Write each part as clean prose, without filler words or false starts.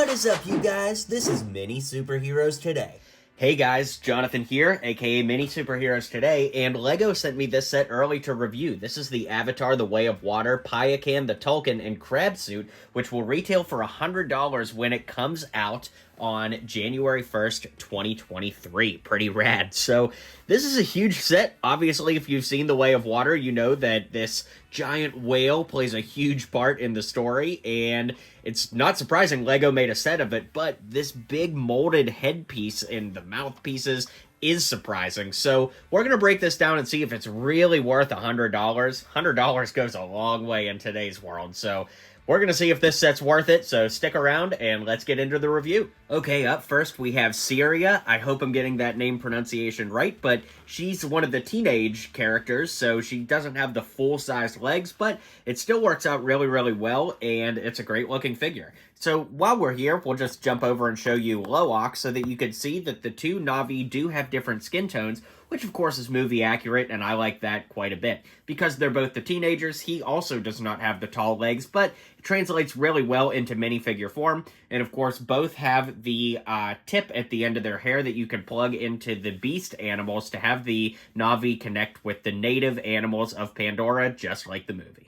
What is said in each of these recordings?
What is up, you guys? This is Mini Superheroes Today. Hey guys, Jonathan here, aka Mini Superheroes Today, and LEGO sent me this set early to review. This is the Avatar The Way of Water, Payakan the Tulkun, and Crabsuit, which will retail for $100 when it comes out on January 1st, 2023. Pretty rad. So this is a huge set. Obviously, if you've seen The Way of Water, you know that this giant whale plays a huge part in the story, and it's not surprising LEGO made a set of it, but this big molded headpiece and the mouthpieces is surprising. So we're going to break this down and see if it's really worth $100. $100 goes a long way in today's world, so we're going to see if this set's worth it, so stick around and let's get into the review. Okay, up first we have Syria. I hope I'm getting that name pronunciation right, but she's one of the teenage characters, so she doesn't have the full-sized legs, but it still works out really, really well, and it's a great-looking figure. So while we're here, we'll just jump over and show you Loak so that you can see that the two Na'vi do have different skin tones, which of course is movie accurate, and I like that quite a bit. Because they're both the teenagers, he also does not have the tall legs, but it translates really well into minifigure form. And of course, both have the tip at the end of their hair that you can plug into the beast animals to have the Na'vi connect with the native animals of Pandora, just like the movie.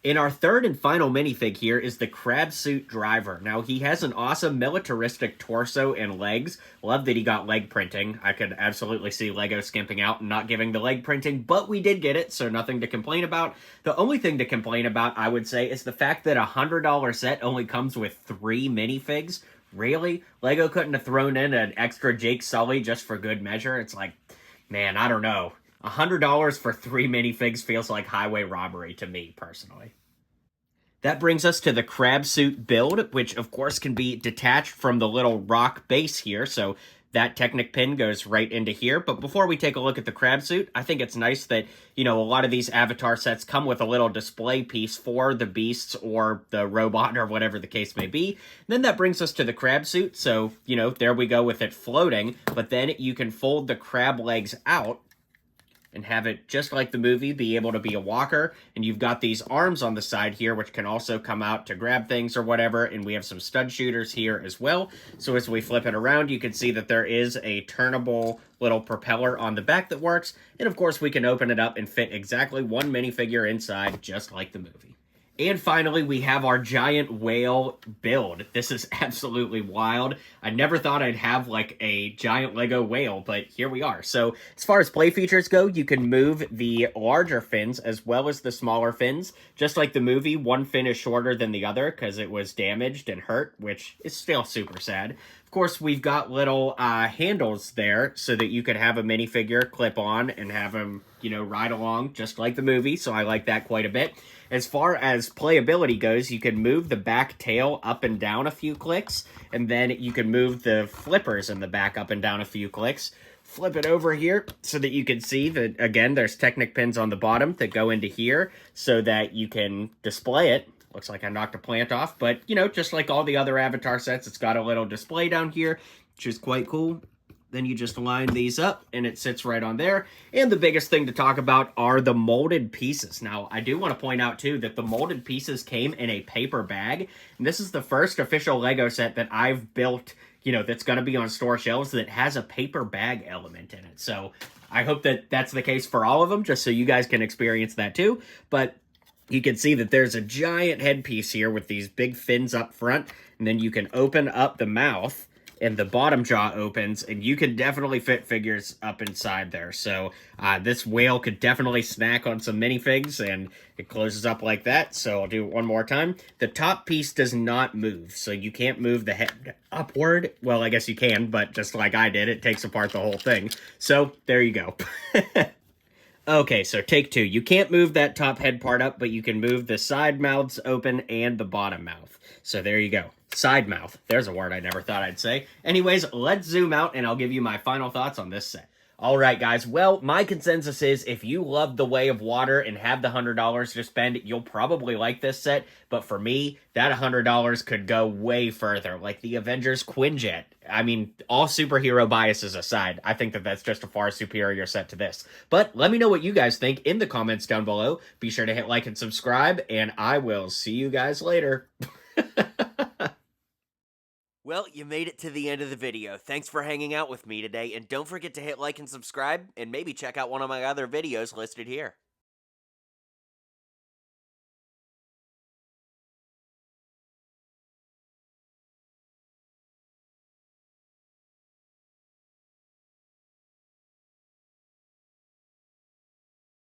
In our third and final minifig here is the Crabsuit driver. Now, he has an awesome militaristic torso and legs. Love that he got leg printing. I could absolutely see LEGO skimping out and not giving the leg printing, but we did get it, so nothing to complain about. The only thing to complain about, I would say, is the fact that a $100 set only comes with 3 minifigs. Really? LEGO couldn't have thrown in an extra Jake Sully just for good measure? It's like, man, I don't know. $100 for 3 minifigs feels like highway robbery to me, personally. That brings us to the Crabsuit build, which of course can be detached from the little rock base here, so that Technic pin goes right into here. But before we take a look at the Crabsuit, I think it's nice that, you know, a lot of these Avatar sets come with a little display piece for the beasts or the robot or whatever the case may be. And then that brings us to the Crabsuit, so, you know, there we go with it floating, but then you can fold the crab legs out and have it, just like the movie, be able to be a walker. And you've got these arms on the side here, which can also come out to grab things or whatever. And we have some stud shooters here as well. So as we flip it around, you can see that there is a turnable little propeller on the back that works. And of course, we can open it up and fit exactly one minifigure inside, just like the movie. And finally, we have our giant whale build. This is absolutely wild. I never thought I'd have, like, a giant Lego whale, but here we are. So, as far as play features go, you can move the larger fins as well as the smaller fins. Just like the movie, one fin is shorter than the other because it was damaged and hurt, which is still super sad. Of course, we've got little handles there so that you could have a minifigure clip on and have him, you know, ride along just like the movie, so I like that quite a bit. As far as playability goes, you can move the back tail up and down a few clicks, and then you can move the flippers in the back up and down a few clicks. Flip it over here so that you can see that, again, there's Technic pins on the bottom that go into here so that you can display it. Looks like I knocked a plant off, but, you know, just like all the other Avatar sets, it's got a little display down here, which is quite cool. Then you just line these up, and it sits right on there. And the biggest thing to talk about are the molded pieces. Now, I do want to point out, too, that the molded pieces came in a paper bag. And this is the first official LEGO set that I've built, you know, that's going to be on store shelves that has a paper bag element in it. So I hope that that's the case for all of them, just so you guys can experience that, too. But you can see that there's a giant headpiece here with these big fins up front. And then you can open up the mouth, and the bottom jaw opens, and you can definitely fit figures up inside there. So this whale could definitely snack on some minifigs, and it closes up like that. So I'll do it one more time. The top piece does not move, so you can't move the head upward. Well, I guess you can, but just like I did, it takes apart the whole thing. So there you go. Okay, so take 2. You can't move that top head part up, but you can move the side mouths open and the bottom mouth. So there you go. Side mouth. There's a word I never thought I'd say. Anyways, let's zoom out and I'll give you my final thoughts on this set. Alright guys, well, my consensus is if you love The Way of Water and have the $100 to spend, you'll probably like this set. But for me, that $100 could go way further, like the Avengers Quinjet. I mean, all superhero biases aside, I think that that's just a far superior set to this. But let me know what you guys think in the comments down below. Be sure to hit like and subscribe, and I will see you guys later. Well, you made it to the end of the video. Thanks for hanging out with me today, and don't forget to hit like and subscribe, and maybe check out one of my other videos listed here.